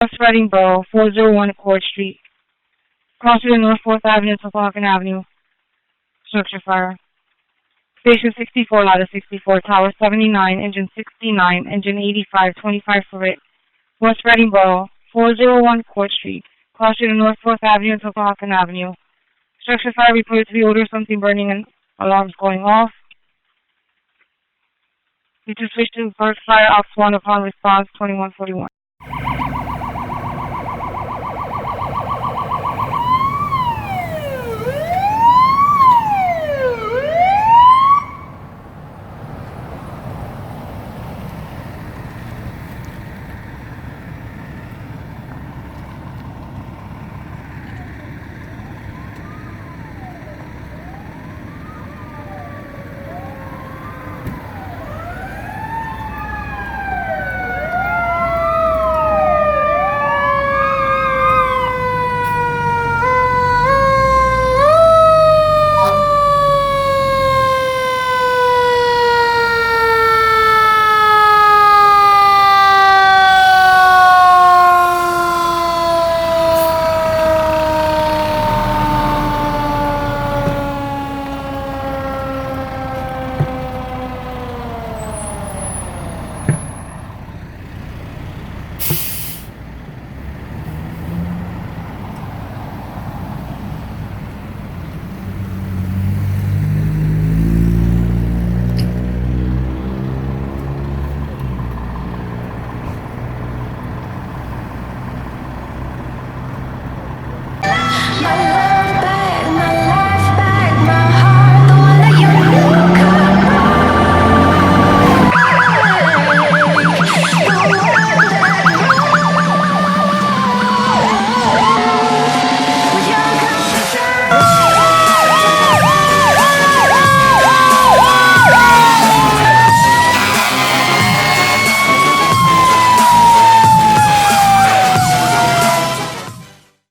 West Reading Borough, 401 Court Street. Cross to the North 4th Avenue to Falcon Avenue. Structure fire. Station 64, ladder 64, tower 79, engine 69, engine 85, 25 for it. West Reading Borough, 401 Court Street. Cross to the North 4th Avenue to Falcon Avenue. Structure fire reported to the odor of something burning and alarms going off. You to switch to Berks Fire, Ops 1 upon response 2141.